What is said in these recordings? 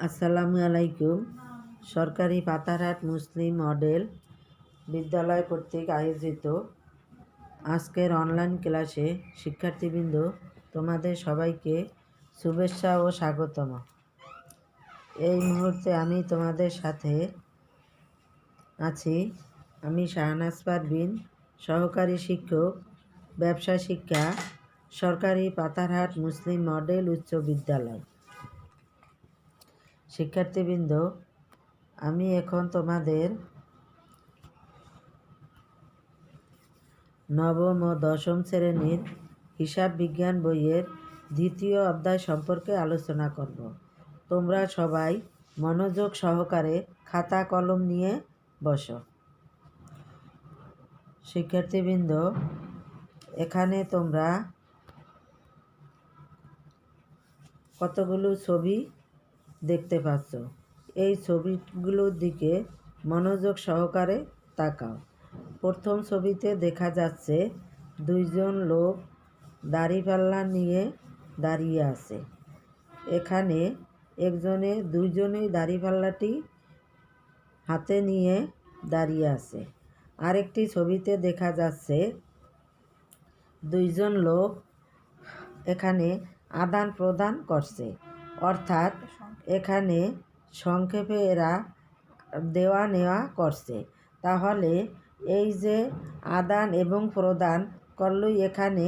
আসসালামু আলাইকুম। সরকারি পাতারহাট মুসলিম মডেল বিদ্যালয় কর্তৃক আয়োজিত আজকের অনলাইন ক্লাসে শিক্ষার্থীবৃন্দ, তোমাদের সবাইকে শুভেচ্ছা ও স্বাগতম। এই মুহূর্তে আমি তোমাদের সাথে আছি। আমি শাহনাজ পারভিন, সহকারী শিক্ষক, ব্যবসা শিক্ষা, সরকারি পাতারহাট মুসলিম মডেল উচ্চ বিদ্যালয়। শিক্ষার্থীবৃন্দ, আমি এখন তোমাদের নবম ও দশম শ্রেণীর হিসাব বিজ্ঞান বইয়ের দ্বিতীয় অধ্যায় সম্পর্কে আলোচনা করব। তোমরা সবাই মনোযোগ সহকারে খাতা কলম নিয়ে বসো। শিক্ষার্থীবৃন্দ, এখানে তোমরা কতগুলো ছবি দেখতে পাচ্ছ। এই ছবিগুলোর দিকে মনোযোগ সহকারে তাকাও। প্রথম ছবিতে দেখা যাচ্ছে দুইজন লোক দাড়িপাল্লা নিয়ে দাঁড়িয়ে আছে। এখানে দুইজনেই দাড়িপাল্লাটি হাতে নিয়ে দাঁড়িয়ে আছে। আরেকটি ছবিতে দেখা যাচ্ছে দুইজন লোক এখানে আদান প্রদান করছে, অর্থাৎ এখানে সংক্ষেপে এরা দেওয়া নেওয়া করছে। তাহলে এই যে আদান এবং প্রদান করলেই এখানে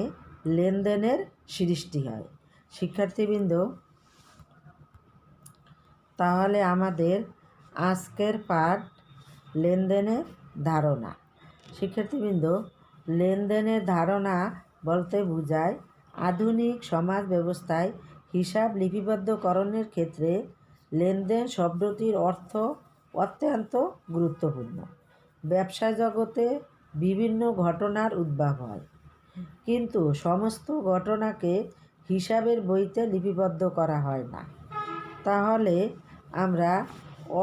লেনদেনের সৃষ্টি হয়। শিক্ষার্থীবৃন্দ, তাহলে আমাদের আজকের পাঠ লেনদেনের ধারণা। শিক্ষার্থীবৃন্দ, লেনদেনের ধারণা বলতে বোঝায় আধুনিক সমাজ ব্যবস্থায় হিসাব লিপিবদ্ধকরণের ক্ষেত্রে লেনদেন শব্দটির অর্থ অত্যন্ত গুরুত্বপূর্ণ। ব্যবসা জগতে বিভিন্ন ঘটনার উদ্ভব হয়, কিন্তু সমস্ত ঘটনাকে হিসাবের বইতে লিপিবদ্ধ করা হয় না। তাহলে আমরা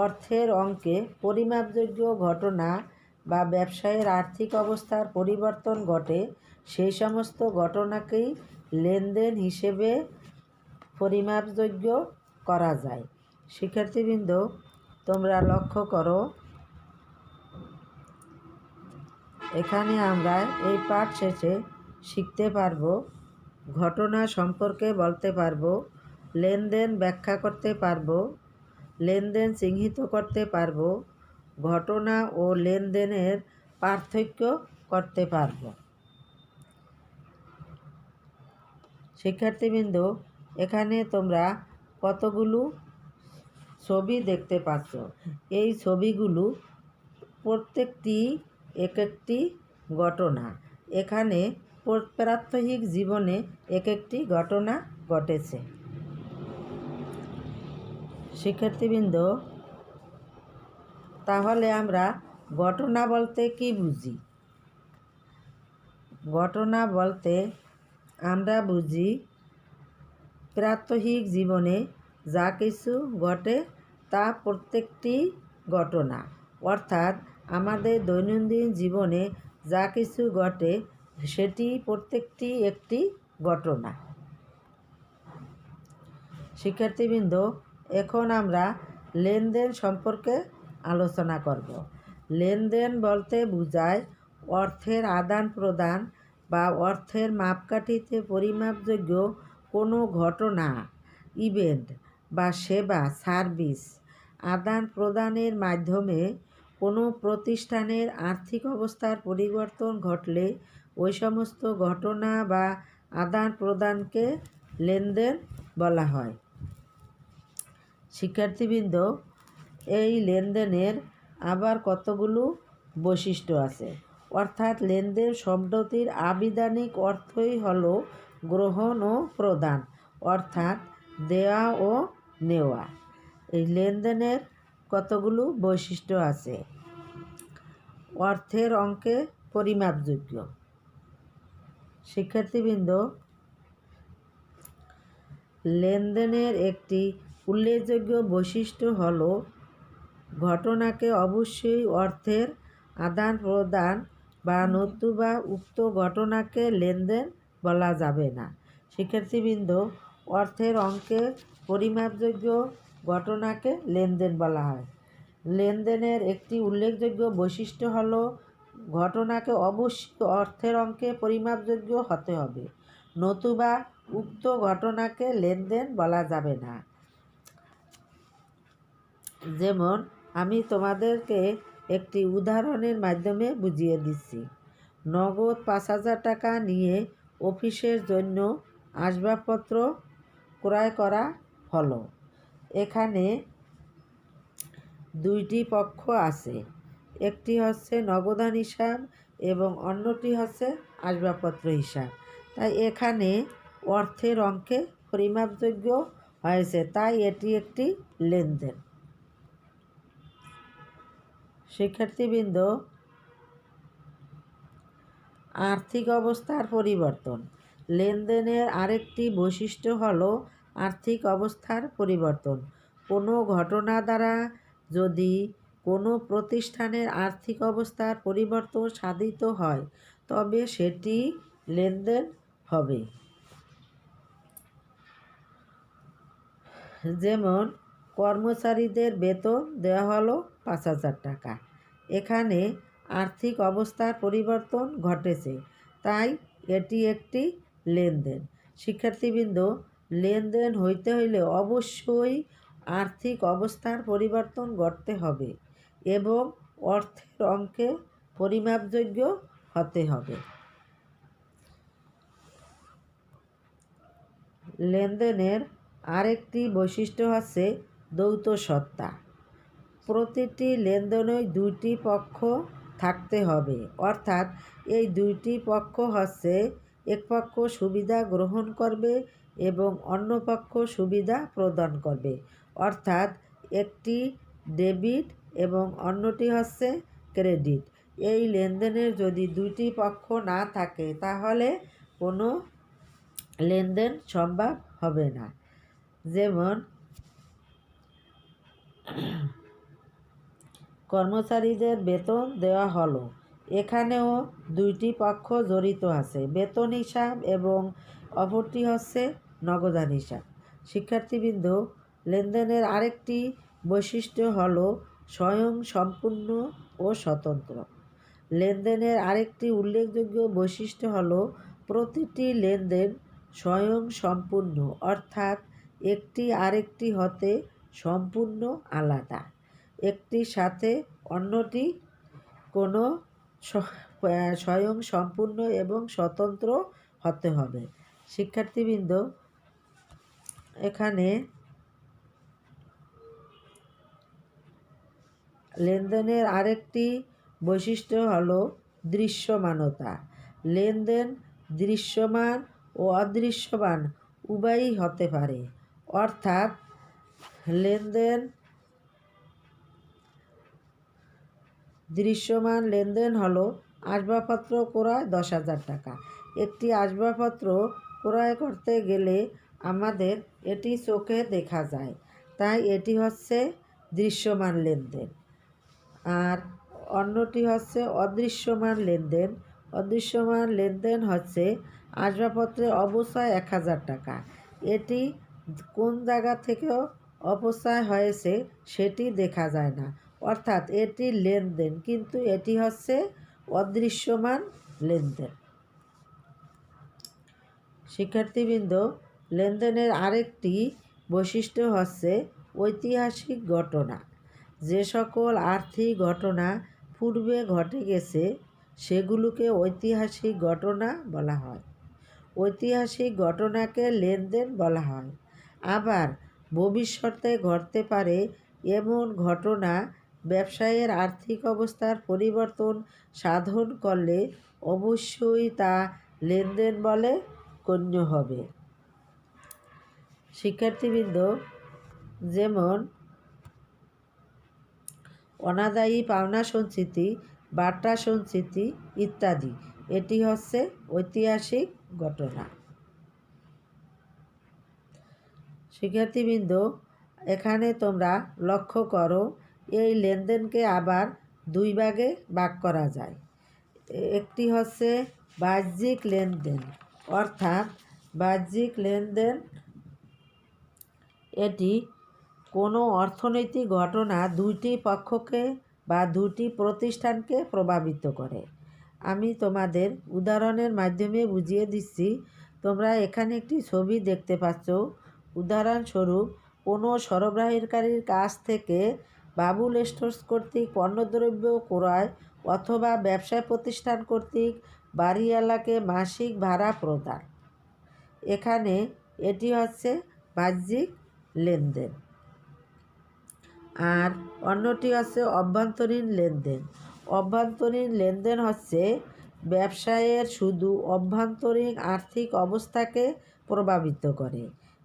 অর্থের অঙ্কে পরিমাপযোগ্য ঘটনা বা ব্যবসায়ের আর্থিক অবস্থার পরিবর্তন ঘটে সেই সমস্ত ঘটনাকেই লেনদেন হিসেবে পরিমাপযোগ্য করা যায়। শিক্ষার্থীবৃন্দ, তোমরা লক্ষ্য করো, এখানে আমরা এই পাঠ শেষে শিখতে পারবো, ঘটনা সম্পর্কে বলতে পারবো, লেনদেন ব্যাখ্যা করতে পারবো, লেনদেন চিহ্নিত করতে পারবো, ঘটনা ও লেনদেনের পার্থক্য করতে পারবো। শিক্ষার্থীবৃন্দ, এখানে তোমরা কতগুলো ছবি দেখতে পাচ্ছ। এই ছবিগুলো প্রত্যেকটি এক একটি ঘটনা। এখানে প্রাত্যহিক জীবনে এক একটি ঘটনা ঘটেছে। শিক্ষার্থীবৃন্দ, তাহলে আমরা ঘটনা বলতে কি বুঝি? ঘটনা বলতে আমরা বুঝি প্রাত্যহিক জীবনে যা কিছু ঘটে তা প্রত্যেকটি ঘটনা, অর্থাৎ আমাদের দৈনন্দিন জীবনে যা কিছু ঘটে সেটি প্রত্যেকটি একটি ঘটনা। শিক্ষার্থীবৃন্দ, এখন আমরা লেনদেন সম্পর্কে আলোচনা করব। লেনদেন বলতে বোঝায় অর্থের আদান প্রদান বা অর্থের মাপকাঠিতে পরিমাপযোগ্য কোনো ঘটনা, ইভেন্ট বা সেবা সার্ভিস আদান প্রদানের মাধ্যমে কোনো প্রতিষ্ঠানের আর্থিক অবস্থার পরিবর্তন ঘটলে ওই সমস্ত ঘটনা বা আদান প্রদানকে লেনদেন বলা হয়। শিক্ষার্থীবৃন্দ, এই লেনদেনের আবার কতগুলো বৈশিষ্ট্য আছে, অর্থাৎ লেনদেন শব্দটির আবিধানিক অর্থই হলো গ্রহণ ও প্রদান, অর্থাৎ দেওয়া ও নেওয়া। এই লেনদেনের কতগুলো বৈশিষ্ট্য আছে। অর্থের অঙ্কে পরিমাপযোগ্য। শিক্ষার্থীবৃন্দ, লেনদেনের একটি উল্লেখযোগ্য বৈশিষ্ট্য হল ঘটনাকে অবশ্যই অর্থের আদান প্রদান বা নতুবা উক্ত ঘটনাকে লেনদেন বলা যাবে না। শিক্ষার্থীবৃন্দ, অর্থের অঙ্কে পরিমাপযোগ্য ঘটনাকে লেনদেন বলা হয়। লেনদেনের একটি উল্লেখযোগ্য বৈশিষ্ট্য হলো ঘটনাকে অবশ্যই অর্থের অঙ্কে পরিমাপযোগ্য হতে হবে, নতুবা উক্ত ঘটনাকে লেনদেন বলা যাবে না। যেমন আমি তোমাদেরকে একটি উদাহরণের মাধ্যমে বুঝিয়ে দিচ্ছি। নগদ 5,000 টাকা নিয়ে অফিসের জন্য আসবাবপত্র ক্রয় করা হলো। এখানে দুইটি পক্ষ আছে, একটি হচ্ছে নগদান হিসাব এবং অন্যটি হচ্ছে আসবাবপত্র হিসাব। তাই এখানে অর্থের অঙ্কে পরিমাপযোগ্য হয়েছে, তাই এটি একটি লেনদেন। শিক্ষার্থীবৃন্দ, আর্থিক অবস্থার পরিবর্তন। লেনদেনের আরেকটি বৈশিষ্ট্য হলো আর্থিক অবস্থার পরিবর্তন। কোনো ঘটনা দ্বারা যদি কোনো প্রতিষ্ঠানের আর্থিক অবস্থার পরিবর্তন সাধিত হয় তবে সেটি লেনদেন হবে। যেমন কর্মচারীদের বেতন দেওয়া হলো 5,000 টাকা। এখানে আর্থিক অবস্থার পরিবর্তন ঘটেছে, তাই এটি একটি লেনদেন। শিক্ষার্থীবৃন্দ, লেনদেন হইতে হইলে অবশ্যই আর্থিক অবস্থার পরিবর্তন ঘটতে হবে এবং অর্থের অঙ্কে পরিমাপযোগ্য হতে হবে। লেনদেনের আরেকটি বৈশিষ্ট্য হচ্ছে দ্বৈত সত্তা। প্রতিটি লেনদেনই দুইটি পক্ষ থাকতে হবে, অর্থাৎ এই দুইটি পক্ষ হচ্ছে এক পক্ষ সুবিধা গ্রহণ করবে এবং অন্য পক্ষ সুবিধা প্রদান করবে, অর্থাৎ একটি ডেবিট এবং অন্যটি হচ্ছে ক্রেডিট। এই লেনদেনের যদি দুইটি পক্ষ না থাকে তাহলে কোনো লেনদেন সম্ভব হবে না। যেমন কর্মচারীদের বেতন দেওয়া হলো, এখানেও দুইটি পক্ষ জড়িত আছে, বেতন হিসাব এবং অপরটি হচ্ছে নগদান হিসাব। শিক্ষার্থীবৃন্দ, লেনদেনের আরেকটি বৈশিষ্ট্য হলো স্বয়ং সম্পূর্ণ ও স্বতন্ত্র। লেনদেনের আরেকটি উল্লেখযোগ্য বৈশিষ্ট্য হলো প্রতিটি লেনদেন স্বয়ং সম্পূর্ণ, অর্থাৎ একটি আরেকটি হতে সম্পূর্ণ আলাদা। একটির সাথে অন্যটি কোনো স্বয়ং সম্পূর্ণ এবং স্বতন্ত্র হতে হবে। শিক্ষার্থীবৃন্দ, এখানে লেনদেনের আরেকটি বৈশিষ্ট্য হলো দৃশ্যমানতা। লেনদেন দৃশ্যমান ও অদৃশ্যমান উভয়ই হতে পারে, অর্থাৎ লেনদেন দৃশ্যমান লেনদেন হলো আসবাবপত্র ক্রয় 10,000 টাকা। একটি আসবাবপত্র ক্রয় করতে গেলে আমাদের এটি চোখে দেখা যায়, তাই এটি হচ্ছে দৃশ্যমান লেনদেন। আর অন্যটি হচ্ছে অদৃশ্যমান লেনদেন। অদৃশ্যমান লেনদেন হচ্ছে আসবাবপত্রের অবচয় 1,000 টাকা। এটি কোন জায়গা থেকেও অপচয় হয়েছে সেটি দেখা যায় না, অর্থাৎ এটি লেনদেন কিন্তু এটি হচ্ছে অদৃশ্যমান লেনদেন। শিক্ষার্থীবৃন্দ, লেনদেনের আরেকটি বৈশিষ্ট্য হচ্ছে ঐতিহাসিক ঘটনা। যে সকল আর্থিক ঘটনা পূর্বে ঘটে গেছে সেগুলোকে ঐতিহাসিক ঘটনা বলা হয়। ঐতিহাসিক ঘটনাকে লেনদেন বলা হয়। আবার ভবিষ্যতে ঘটতে পারে এমন ঘটনা ব্যবসায়ের আর্থিক অবস্থার পরিবর্তন সাধন করলে অবশ্যই তা লেনদেন বলে গণ্য হবে। শিক্ষার্থীবৃন্দ, যেমন অনাদায়ী পাওনা সঞ্চিতি, বাটা সঞ্চিতি ইত্যাদি, এটি হচ্ছে ঐতিহাসিক ঘটনা। শিক্ষার্থীবৃন্দ, এখানে তোমরা লক্ষ্য করো এই লেনদেনকে আবার দুই ভাগে ভাগ করা যায়। একটি হচ্ছে বাহ্যিক লেনদেন, অর্থাৎ বাহ্যিক লেনদেন এটি কোনো অর্থনৈতিক ঘটনা দুইটি পক্ষকে বা দুটি প্রতিষ্ঠানকে প্রভাবিত করে। আমি তোমাদের উদাহরণের মাধ্যমে বুঝিয়ে দিচ্ছি। তোমরা এখানে একটি ছবি দেখতে পাচ্ছ। উদাহরণস্বরূপ, কোনো সরবরাহকারীর কাছ থেকে বাবুল স্টোর্স কর্তৃক পণ্যদ্রব্য ক্রয় অথবা ব্যবসায় প্রতিষ্ঠান কর্তৃক বাড়িওয়ালাকে মাসিক ভাড়া প্রদান। এখানে এটি হচ্ছে বাহ্যিক লেনদেন। আর অন্যটি হচ্ছে অভ্যন্তরীণ লেনদেন। অভ্যন্তরীণ লেনদেন হচ্ছে ব্যবসায়ের শুধু অভ্যন্তরীণ আর্থিক অবস্থাকে প্রভাবিত করে।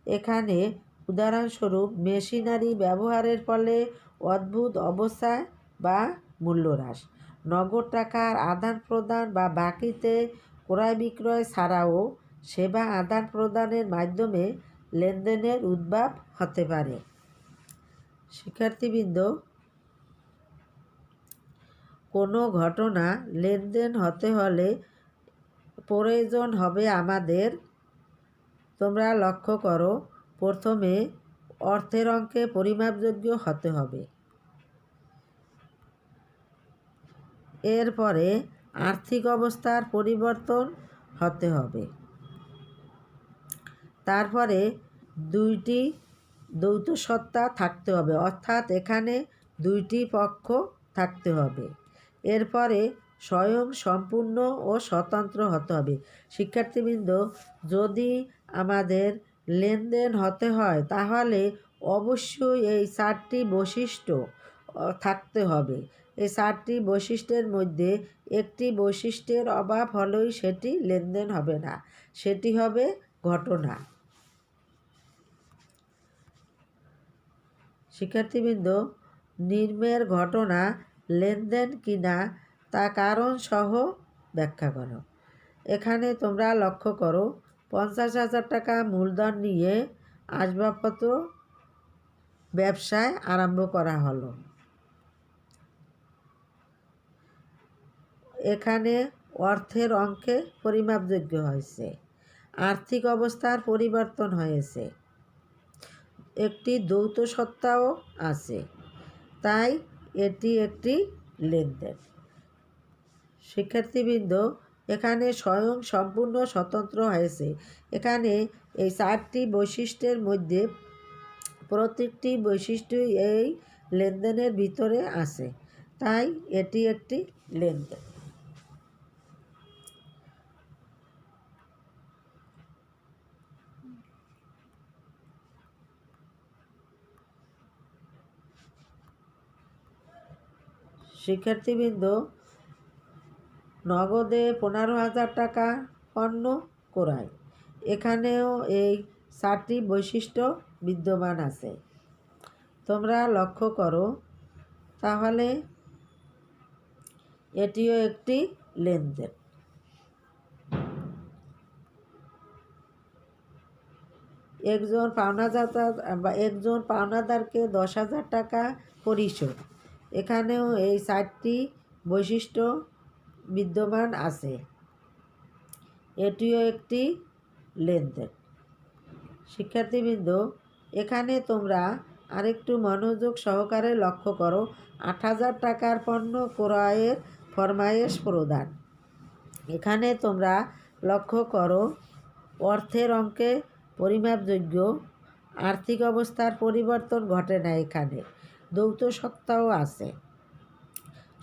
এখানে উদাহরণস্বরূপ মেশিনারি ব্যবহারের ফলে অদ্ভুত অবস্থায় বা মূল্যহ্রাস, নগদ টাকার আদান প্রদান বা বাকিতে ক্রয় বিক্রয় ছাড়াও সেবা আদান প্রদানের মাধ্যমে লেনদেনের উদ্ভব হতে পারে। শিক্ষার্থীবৃন্দ, কোনো ঘটনা লেনদেন হতে হলে প্রয়োজন হবে আমাদের, তোমরা লক্ষ্য করো, প্রথমে অর্থের অঙ্কে পরিমাপযোগ্য হতে হবে। এরপরে আর্থিক অবস্থার পরিবর্তন হতে হবে। তারপরে দুইটি দ্বৈত সত্তা থাকতে হবে, অর্থাৎ এখানে দুইটি পক্ষ থাকতে হবে। এরপরে স্বয়ং সম্পূর্ণ ও স্বতন্ত্র হতে হবে। শিক্ষার্থীবৃন্দ, যদি আমাদের লেনদেন হতে হয় তাহলে অবশ্যই এই 4টি বৈশিষ্ট্য থাকতে হবে। এই 4টি বৈশিষ্ট্যের মধ্যে একটি বৈশিষ্ট্যের অভাব হলেই সেটি লেনদেন হবে না, সেটি হবে ঘটনা। শিক্ষার্থীবৃন্দ, নিম্নের ঘটনা লেনদেন কিনা তা কারণসহ ব্যাখ্যা করো। এখানে তোমরা লক্ষ্য করো, 50,000 টাকা মূলধন নিয়ে আসবাবপত্র ব্যবসায় আরম্ভ করা হলো। এখানে অর্থের অঙ্কে পরিমাপযোগ্য হয়েছে, আর্থিক অবস্থার পরিবর্তন হয়েছে, একটি দ্বৈত সত্তাও আছে, তাই এটি একটি লেনদেন। শিক্ষার্থীবৃন্দ, এখানে স্বয়ং সম্পূর্ণ স্বতন্ত্র হয়েছে। এখানে এই 4টি বৈশিষ্ট্যের মধ্যে প্রত্যেকটি বৈশিষ্ট্যই এই লেনদেনের ভিতরে আছে, তাই এটি একটি লেনদেন। শিক্ষার্থীবৃন্দ, নগদে 15,000 টাকা পণ্য ক্রয়। এখানেও এই 4টি বৈশিষ্ট্য বিদ্যমান আছে। তোমরা লক্ষ্য করো, তাহলে এটিও একটি লেনদেন। একজন পাওনাদারকে 10,000 টাকা পরিশোধ। এখানেও এই 4টি বৈশিষ্ট্য বিদ্যমান আছে, এটিও একটি লেনদেন। শিক্ষার্থীবৃন্দ, এখানে তোমরা আরেকটু মনোযোগ সহকারে লক্ষ্য করো, 8,000 টাকার পণ্য ক্রয়ের ফরমায়েশ প্রদান। এখানে তোমরা লক্ষ্য করো, অর্থের অঙ্কে পরিমাপযোগ্য, আর্থিক অবস্থার পরিবর্তন ঘটে না, এখানে দ্বৈত সত্তাও আছে,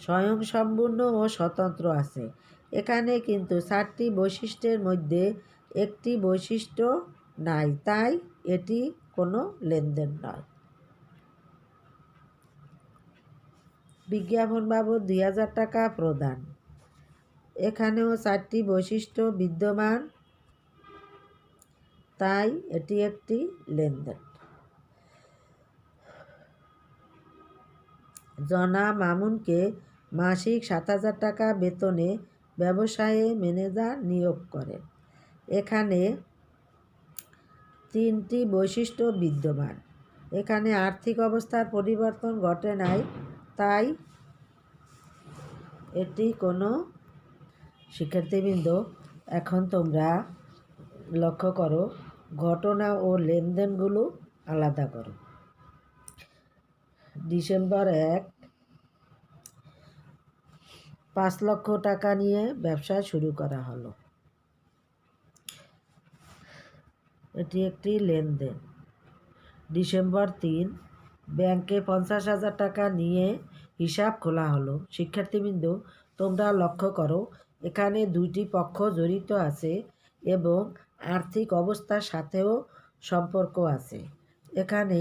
স্বয়ং সম্পূর্ণ ও স্বতন্ত্র আছে। এখানে কিন্তু 4টি বৈশিষ্ট্যের মধ্যে একটি বৈশিষ্ট্য নাই, তাই এটি কোনো লেনদেন নয়। বিজ্ঞাপন বাবদ 2,000 টাকা প্রদান। এখানেও 4টি বৈশিষ্ট্য বিদ্যমান, তাই এটি একটি লেনদেন। জনাব মামুনকে মাসিক 7,000 টাকা বেতনে ব্যবসায়ে ম্যানেজার নিয়োগ করেন। এখানে 3টি বৈশিষ্ট্য বিদ্যমান। এখানে আর্থিক অবস্থার পরিবর্তন ঘটে নাই, তাই এটি কোনো। শিক্ষার্থীবৃন্দ, এখন তোমরা লক্ষ্য করো, ঘটনা ও লেনদেনগুলো আলাদা করো। ডিসেম্বর 1 5 লক্ষ টাকা নিয়ে ব্যবসা শুরু করা হলো। এটি একটি লেনদেন। ডিসেম্বর 3 ব্যাংকে 50,000 টাকা নিয়ে হিসাব খোলা হলো। শিক্ষার্থীবৃন্দ, তোমরা লক্ষ্য করো, এখানে দুইটি পক্ষ জড়িত আছে এবং আর্থিক অবস্থার সাথেও সম্পর্ক আছে। এখানে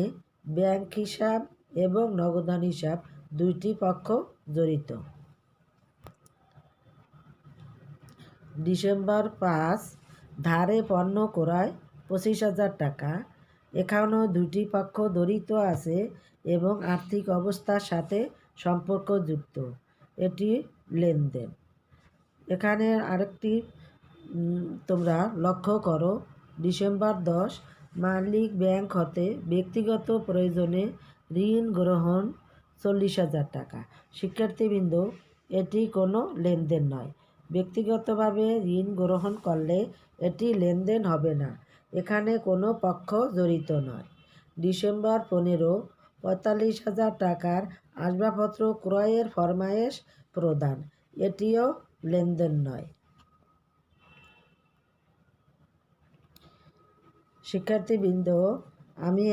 ব্যাংক হিসাব এবং নগদান হিসাব দুইটি পক্ষ জড়িত। ডিসেম্বর 5 ধারে পণ্য ক্রয় 25,000 টাকা। এখানেও দুটি পক্ষ জড়িত আছে এবং আর্থিক অবস্থার সাথে সম্পর্কযুক্ত। এটি লেনদেন। এখানে আরেকটি তোমরা লক্ষ্য করো, ডিসেম্বর 10 মালিক ব্যাংক হতে ব্যক্তিগত প্রয়োজনে ঋণ গ্রহণ 40,000 টাকা। শিক্ষার্থীবৃন্দ, এটি কোনো লেনদেন নয়। ব্যক্তিগতভাবে ঋণ গ্রহণ করলে এটি লেনদেন হবে না। এখানে কোনো পক্ষ জড়িত নয়। ডিসেম্বর 15 45,000 টাকার আসবাবপত্র ক্রয়ের ফরমায়েশ প্রদান। এটিও লেনদেন নয়। শিক্ষার্থীবৃন্দ, আমি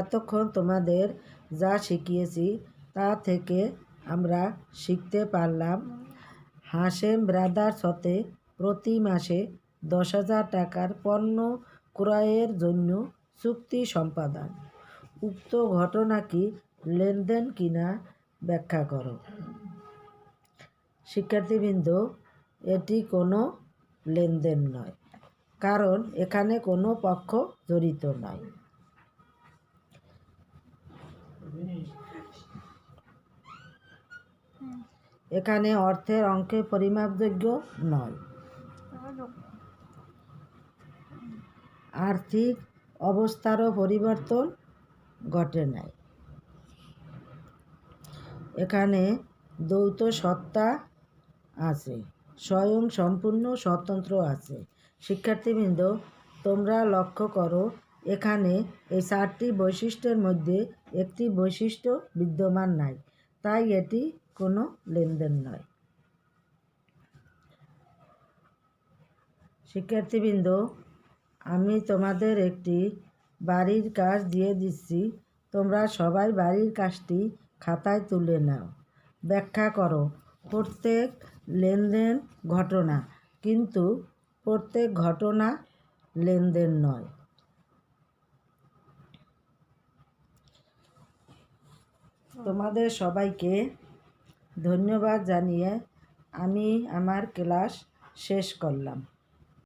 এতক্ষণ তোমাদের যা শিখিয়েছি তা থেকে আমরা শিখতে পারলাম হাশেম ব্রাদার্স হতে প্রতি মাসে 10,000 টাকার পণ্য ক্রয়ের জন্য চুক্তি সম্পাদন। উক্ত ঘটনা কি লেনদেন কিনা ব্যাখ্যা করো। শিক্ষার্থীবৃন্দ, এটি কোনো লেনদেন নয়, কারণ এখানে কোনো পক্ষ জড়িত নয়। এখানে অর্থের অঙ্কে পরিমাপযোগ্য নয়। আর্থিক অবস্থারও পরিবর্তন ঘটে নাই। এখানে দ্বৈত সত্তা আছে, স্বয়ং সম্পূর্ণ স্বতন্ত্র আছে। শিক্ষার্থীবৃন্দ, তোমরা লক্ষ্য করো, এখানে এই 4টি বৈশিষ্ট্যের মধ্যে একটি বৈশিষ্ট্য বিদ্যমান নাই, তাই এটি কোনো লেনদেন নয়। শিক্ষার্থীবৃন্দ, আমি তোমাদের একটি বাড়ির কাজ দিয়ে দিচ্ছি। তোমরা সবাই বাড়ির কাজটি খাতায় তুলে নাও। ব্যাখ্যা করো প্রত্যেক লেনদেন ঘটনা, কিন্তু প্রত্যেক ঘটনা লেনদেন নয়। তোমাদের সবাইকে ধন্যবাদ জানিয়ে আমি আমার ক্লাস শেষ করলাম।